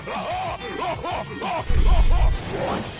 Want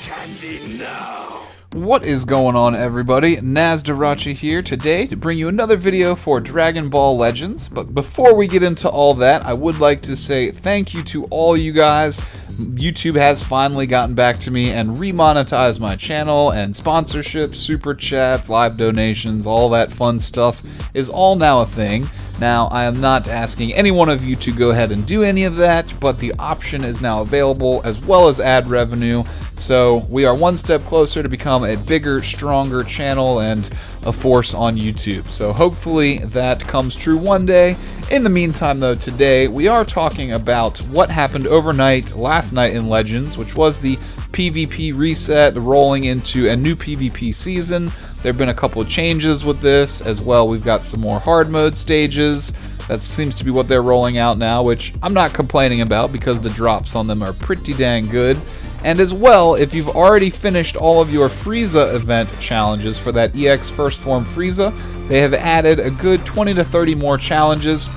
candy now? What is going on, everybody? Nasdorachi here today to bring you another video for Dragon Ball Legends. But before we get into all that, I would like to say thank you to all you guys. YouTube has finally gotten back to me and remonetized my channel, and sponsorships, super chats, live donations, all that fun stuff is all now a thing. Now, I am not asking any one of you to go ahead and do any of that, but the option is now available, as well as ad revenue. So we are one step closer to become a bigger, stronger channel and a force on YouTube. So hopefully that comes true one day. In the meantime, though, today we are talking about what happened overnight last night in Legends, which was the PvP reset, rolling into a new PvP season. There have been a couple of changes with this as well. We've got some more hard mode stages. That seems to be what they're rolling out now, which I'm not complaining about because the drops on them are pretty dang good. And as well, if you've already finished all of your Frieza event challenges for that EX First Form Frieza, they have added a good 20 to 30 more challenges.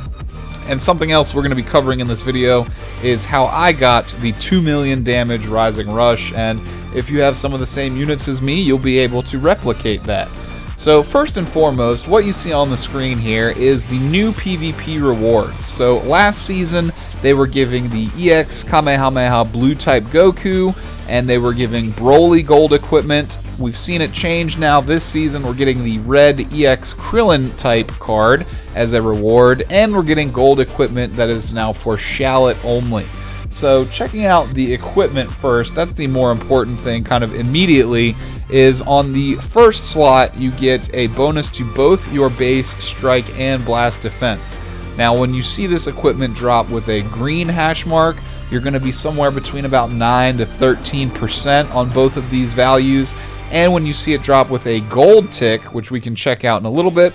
And something else we're going to be covering in this video is how I got the 2 million damage Rising Rush, and if you have some of the same units as me, you'll be able to replicate that. So first and foremost, what you see on the screen here is the new PvP rewards. So last season, they were giving the EX Kamehameha Blue type Goku, and they were giving Broly Gold equipment. We've seen it change now this season. We're getting the red EX Krillin type card as a reward, and we're getting gold equipment that is now for Shallot only. So checking out the equipment first, that's the more important thing kind of immediately, is on the first slot you get a bonus to both your base, strike, and blast defense. Now when you see this equipment drop with a green hash mark, you're going to be somewhere between about 9 to 13% on both of these values. And when you see it drop with a gold tick, which we can check out in a little bit,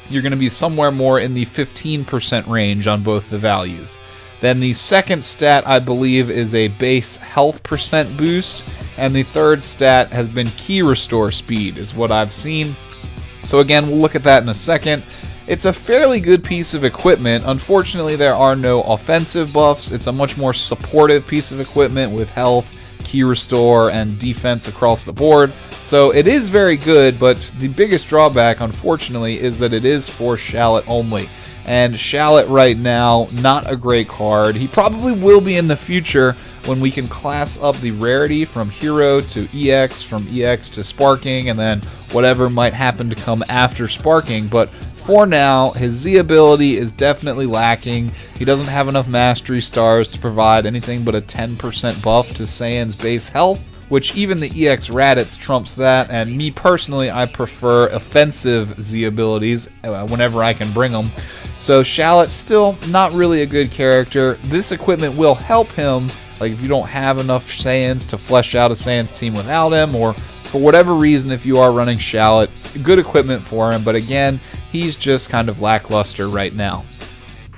you're going to be somewhere more in the 15% range on both the values. Then the second stat, I believe, is a base health percent boost, and the third stat has been key restore speed, is what I've seen. So again, we'll look at that in a second. It's a fairly good piece of equipment. Unfortunately, there are no offensive buffs. It's a much more supportive piece of equipment with health, key restore, and defense across the board. So it is very good, but the biggest drawback, unfortunately, is that it is for Shallot only. And Shallot right now, not a great card. He probably will be in the future when we can class up the rarity from Hero to EX, from EX to Sparking, and then whatever might happen to come after Sparking. But for now, his Z ability is definitely lacking. He doesn't have enough Mastery Stars to provide anything but a 10% buff to Saiyan's base health, which even the EX Raditz trumps that, and me personally, I prefer offensive Z abilities whenever I can bring them. So Shallot's still not really a good character. This equipment will help him, like if you don't have enough Saiyans to flesh out a Saiyan's team without him, or for whatever reason if you are running Shallot, good equipment for him, but again, he's just kind of lackluster right now.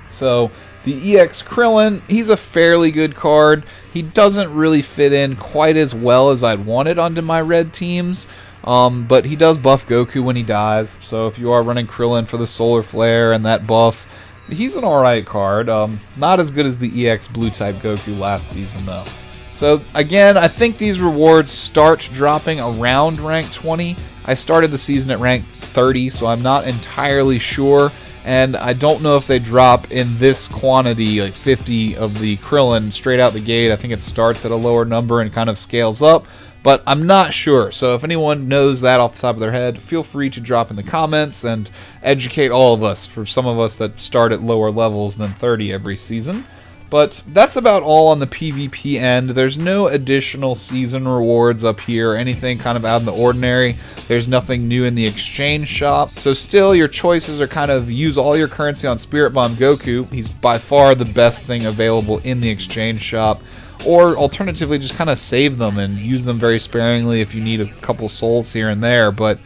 So the EX Krillin, he's a fairly good card. He doesn't really fit in quite as well as I'd wanted onto my red teams, but he does buff Goku when he dies. So if you are running Krillin for the Solar Flare and that buff, he's an alright card. Not as good as the EX Blue type Goku last season though. So again, I think these rewards start dropping around rank 20. I started the season at rank 30, so I'm not entirely sure. And I don't know if they drop in this quantity, like 50 of the Krillin straight out the gate. I think it starts at a lower number and kind of scales up, but I'm not sure. So if anyone knows that off the top of their head, feel free to drop in the comments and educate all of us, for some of us that start at lower levels than 30 every season. But that's about all on the PvP end. There's no additional season rewards up here, anything kind of out in the ordinary. There's nothing new in the exchange shop. So still, your choices are kind of use all your currency on Spirit Bomb Goku. He's by far the best thing available in the exchange shop. Or alternatively, just kind of save them and use them very sparingly if you need a couple souls here and there. But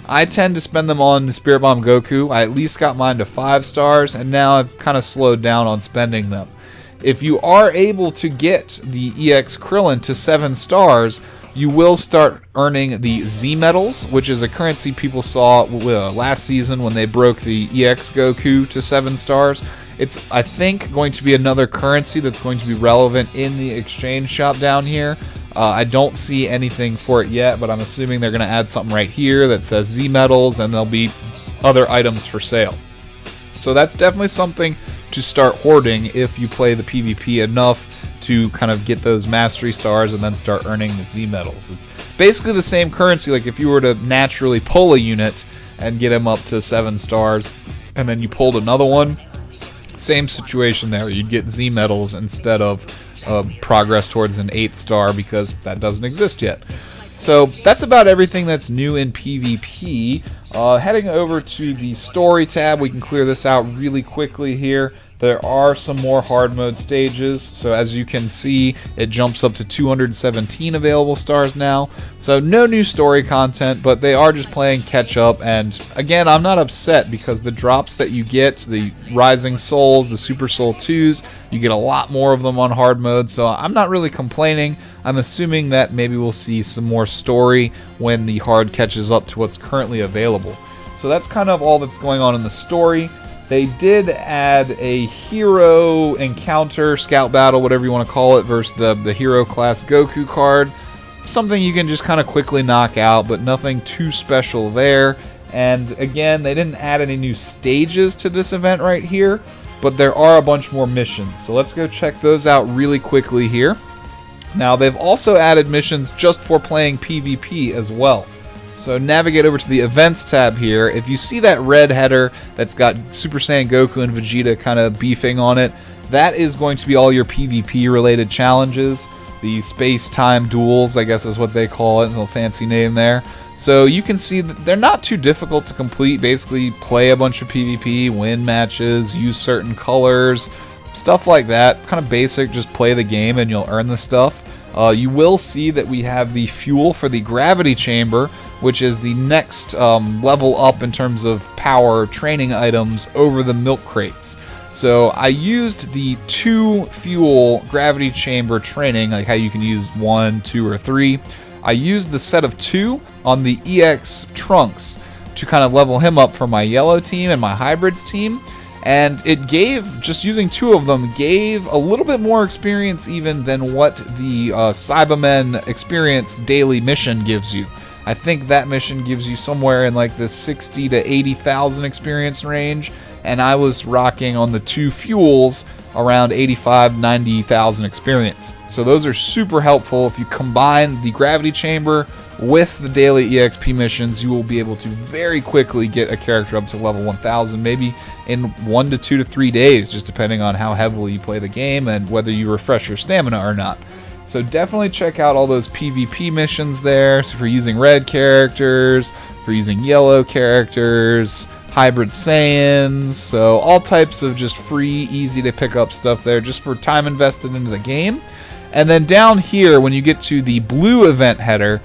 I tend to spend them on the Spirit Bomb Goku. I at least got mine to 5 stars, and now I've kind of slowed down on spending them. If you are able to get the EX Krillin to 7 stars, you will start earning the Z medals, which is a currency people saw last season when they broke the EX Goku to 7 stars. It's, I think, going to be another currency that's going to be relevant in the exchange shop down here. I don't see anything for it yet, but I'm assuming they're going to add something right here that says Z medals, and there'll be other items for sale. So that's definitely something to start hoarding if you play the PvP enough to kind of get those mastery stars and then start earning the Z medals. It's basically the same currency, like if you were to naturally pull a unit and get him up to 7 stars, and then you pulled another one, same situation there. You'd get Z medals instead of progress towards an 8th star, because that doesn't exist yet. So that's about everything that's new in PvP. Heading over to the story tab, we can clear this out really quickly here. There are some more hard mode stages, so as you can see, it jumps up to 217 available stars now. So no new story content, but they are just playing catch up, and again, I'm not upset because the drops that you get, the Rising Souls, the Super Soul 2s, you get a lot more of them on hard mode, so I'm not really complaining. I'm assuming that maybe we'll see some more story when the hard catches up to what's currently available. So that's kind of all that's going on in the story. They did add a hero encounter, scout battle, whatever you want to call it, versus the hero class Goku card. Something you can just kind of quickly knock out, but nothing too special there. And again, they didn't add any new stages to this event right here, but there are a bunch more missions. So let's go check those out really quickly here. Now, they've also added missions just for playing PvP as well. So navigate over to the events tab here. If you see that red header that's got Super Saiyan Goku and Vegeta kind of beefing on it, that is going to be all your PvP related challenges. The space-time duels, I guess is what they call it. There's a little fancy name there. So you can see that they're not too difficult to complete. Basically play a bunch of PvP, win matches, use certain colors, stuff like that. Kind of basic, just play the game and you'll earn the stuff. You will see that we have the fuel for the gravity chamber, which is the next level up in terms of power training items over the milk crates. So I used the 2 fuel gravity chamber training, like how you can use 1, 2, or 3. I used the set of 2 on the EX Trunks to kind of level him up for my yellow team and my hybrids team. And it gave, just using 2 of them, gave a little bit more experience even than what the Cybermen experience daily mission gives you. I think that mission gives you somewhere in like the 60 to 80,000 experience range, and I was rocking on the 2 fuels around 85, 90,000 experience. So those are super helpful. If you combine the gravity chamber with the daily EXP missions, you will be able to very quickly get a character up to level 1000, maybe in 1 to 2 to 3 days, just depending on how heavily you play the game and whether you refresh your stamina or not. So definitely check out all those PvP missions there. So if you're using red characters, if you're using yellow characters, hybrid Saiyans, so all types of just free, easy to pick up stuff there just for time invested into the game. And then down here, when you get to the blue event header,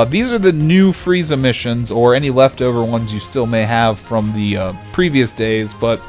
these are the new Frieza missions, or any leftover ones you still may have from the previous days, but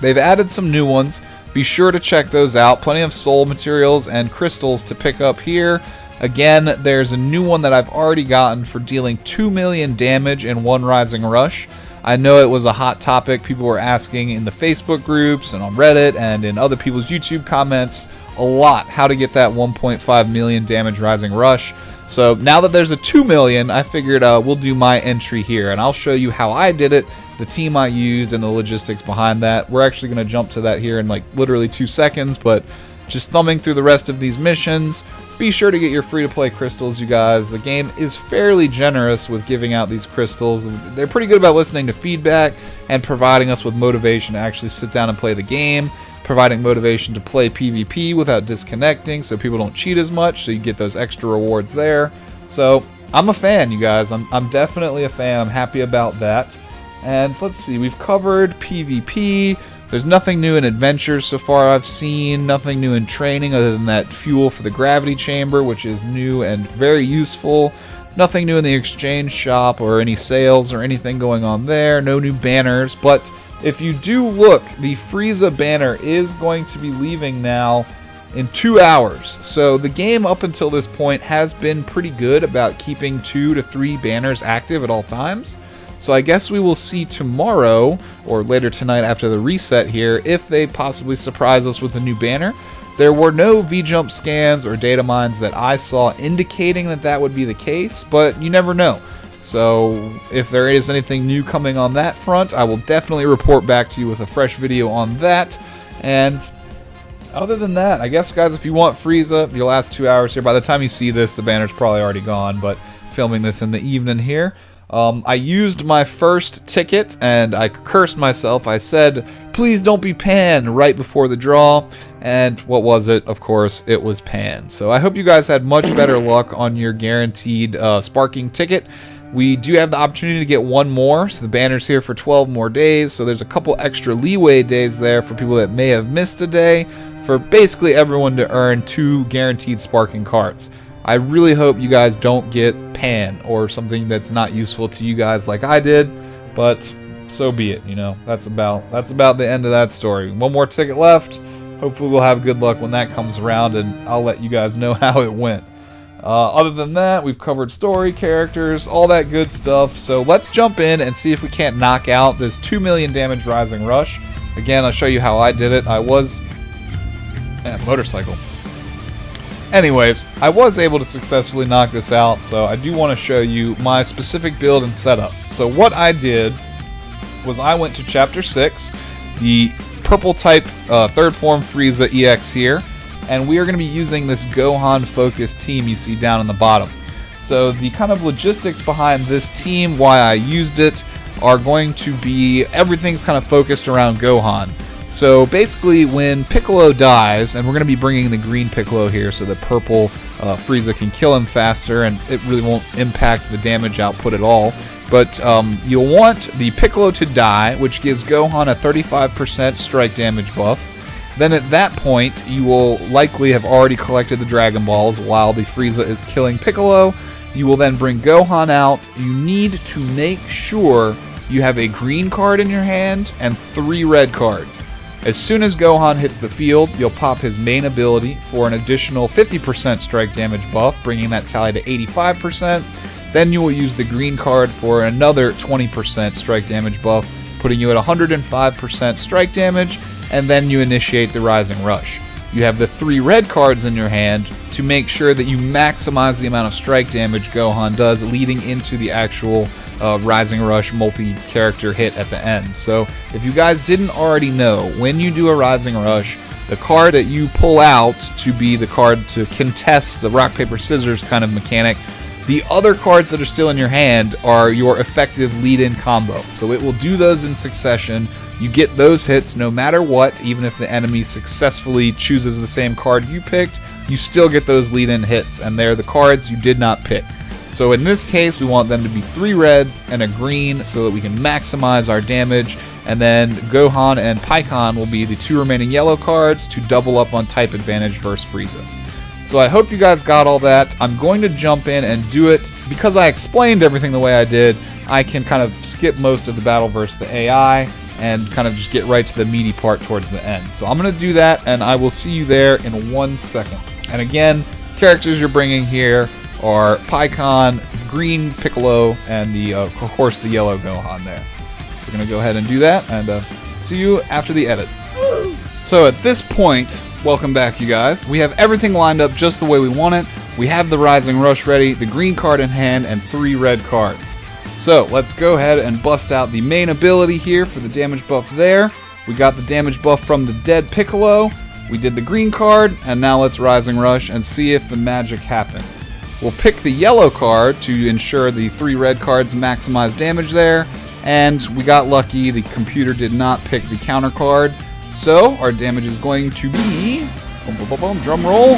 they've added some new ones. Be sure to check those out. Plenty of soul materials and crystals to pick up here. Again, there's a new one that I've already gotten for dealing 2 million damage in 1 Rising Rush. I know it was a hot topic. People were asking in the Facebook groups and on Reddit and in other people's YouTube comments a lot how to get that 1.5 million damage Rising Rush. So now that there's a 2 million, I figured we'll do my entry here, and I'll show you how I did it, the team I used, and the logistics behind that. We're actually going to jump to that here in like literally 2 seconds, but just thumbing through the rest of these missions, be sure to get your free-to-play crystals, you guys. The game is fairly generous with giving out these crystals. They're pretty good about listening to feedback and providing us with motivation to actually sit down and play the game, providing motivation to play PvP without disconnecting so people don't cheat as much, so you get those extra rewards there. So I'm a fan, you guys. I'm definitely a fan. I'm happy about that. And let's see, we've covered PvP. There's nothing new in adventures so far I've seen, nothing new in training other than that fuel for the gravity chamber, which is new and very useful. Nothing new in the exchange shop or any sales or anything going on there. No new banners, but if you do look, the Frieza banner is going to be leaving now in 2 hours. So the game up until this point has been pretty good about keeping 2 to 3 banners active at all times. So I guess we will see tomorrow, or later tonight after the reset here, if they possibly surprise us with a new banner. There were no V-Jump scans or data mines that I saw indicating that that would be the case, but you never know. So if there is anything new coming on that front, I will definitely report back to you with a fresh video on that. And other than that, I guess, guys, if you want Frieza, your last 2 hours here, by the time you see this, the banner's probably already gone, but filming this in the evening here. I used my first ticket, and I cursed myself. I said, please don't be Pan, right before the draw. And what was it? Of course, it was Pan. So I hope you guys had much better luck on your guaranteed sparking ticket. We do have the opportunity to get one more, so the banner's here for 12 more days, so there's a couple extra leeway days there for people that may have missed a day, for basically everyone to earn 2 guaranteed sparking cards. I really hope you guys don't get Pan or something that's not useful to you guys like I did, but so be it, you know. That's about the end of that story. One more ticket left. Hopefully we'll have good luck when that comes around, and I'll let you guys know how it went. Other than that, we've covered story, characters, all that good stuff. So let's jump in and see if we can't knock out this 2 million damage Rising Rush. Again, I'll show you how I did it. I was... motorcycle. Anyways, I was able to successfully knock this out, so I do want to show you my specific build and setup. So what I did was I went to Chapter 6, the purple type 3rd form Frieza EX here, and we are going to be using this Gohan focused team you see down in the bottom. So the kind of logistics behind this team, why I used it, are going to be everything's kind of focused around Gohan. So basically when Piccolo dies, and we're going to be bringing the green Piccolo here so the purple Frieza can kill him faster, and it really won't impact the damage output at all. But you'll want the Piccolo to die, which gives Gohan a 35% strike damage buff. Then at that point, you will likely have already collected the Dragon Balls while the Frieza is killing Piccolo. You will then bring Gohan out. You need to make sure you have a green card in your hand and 3 red cards. As soon as Gohan hits the field, you'll pop his main ability for an additional 50% strike damage buff, bringing that tally to 85%. Then you will use the green card for another 20% strike damage buff, putting you at 105% strike damage, and then you initiate the Rising Rush. You have the 3 red cards in your hand to make sure that you maximize the amount of strike damage Gohan does leading into the actual Rising Rush multi-character hit at the end. So if you guys didn't already know, when you do a Rising Rush, the card that you pull out to be the card to contest the rock, paper, scissors kind of mechanic, the other cards that are still in your hand are your effective lead-in combo. So it will do those in succession. You get those hits no matter what, even if the enemy successfully chooses the same card you picked, you still get those lead-in hits, and they're the cards you did not pick. So in this case, we want them to be 3 reds and a green so that we can maximize our damage, and then Gohan and Pikkon will be the 2 remaining yellow cards to double up on type advantage versus Frieza. So I hope you guys got all that. I'm going to jump in and do it. Because I explained everything the way I did, I can kind of skip most of the battle versus the AI and kind of just get right to the meaty part towards the end. So I'm going to do that, and I will see you there in 1 second. And again, characters you're bringing here are Pikkon, green Piccolo, and of course the yellow Gohan there. So we're going to go ahead and do that, and see you after the edit. So at this point, welcome back, you guys. We have everything lined up just the way we want it. We have the Rising Rush ready, the green card in hand, and 3 red cards. So let's go ahead and bust out the main ability here for the damage buff there. We got the damage buff from the dead Piccolo. We did the green card, and now let's Rising Rush and see if the magic happens. We'll pick the yellow card to ensure the 3 red cards maximize damage there, and we got lucky. The computer did not pick the counter card. So our damage is going to be, drum roll,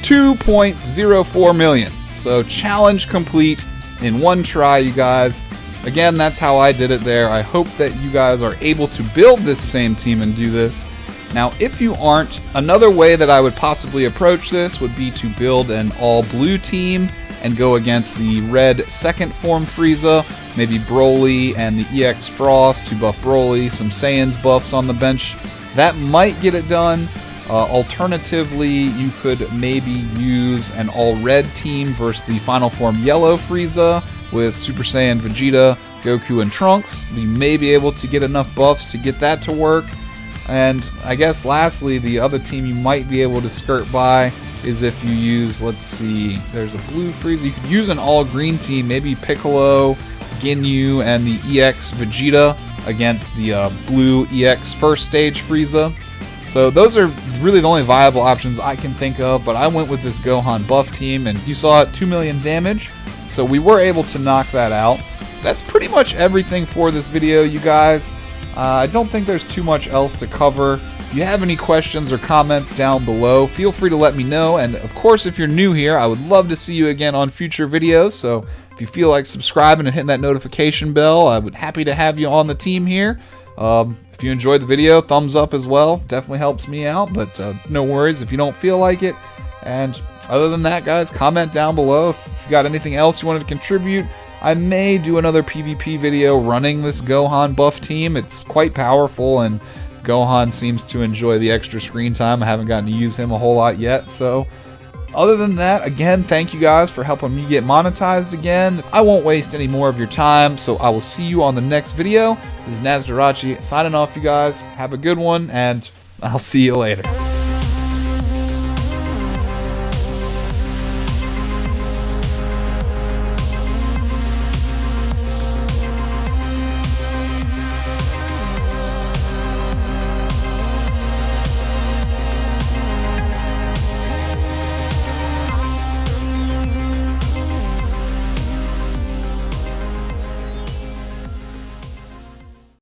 2.04 million. So challenge complete in 1 try, you guys. Again, that's how I did it there. I hope that you guys are able to build this same team and do this. Now, if you aren't, another way that I would possibly approach this would be to build an all-blue team and go against the red 2nd form Frieza, maybe Broly and the EX Frost to buff Broly, some Saiyans buffs on the bench. That might get it done. Alternatively, you could maybe use an all-red team versus the Final Form Yellow Frieza with Super Saiyan Vegeta, Goku, and Trunks. You may be able to get enough buffs to get that to work. And I guess lastly, the other team you might be able to skirt by is if you use, let's see, there's a blue Frieza. You could use an all-green team, maybe Piccolo, Ginyu, and the EX Vegeta against the blue EX first stage Frieza. So those are really the only viable options I can think of, but I went with this Gohan buff team, and you saw it, 2 million damage, so we were able to knock that out. That's pretty much everything for this video, you guys. I don't think there's too much else to cover. If you have any questions or comments down below, feel free to let me know, and of course if you're new here, I would love to see you again on future videos, so if you feel like subscribing and hitting that notification bell, I would be happy to have you on the team here. If you enjoyed the video, thumbs up as well. Definitely helps me out, but no worries if you don't feel like it. And other than that, guys, comment down below if you got anything else you wanted to contribute. I may do another PvP video running this Gohan buff team. It's quite powerful, and Gohan seems to enjoy the extra screen time. I haven't gotten to use him a whole lot yet, so other than that, again, thank you guys for helping me get monetized again. I won't waste any more of your time, so I will see you on the next video. This is Nasdorachi signing off, you guys. Have a good one, and I'll see you later.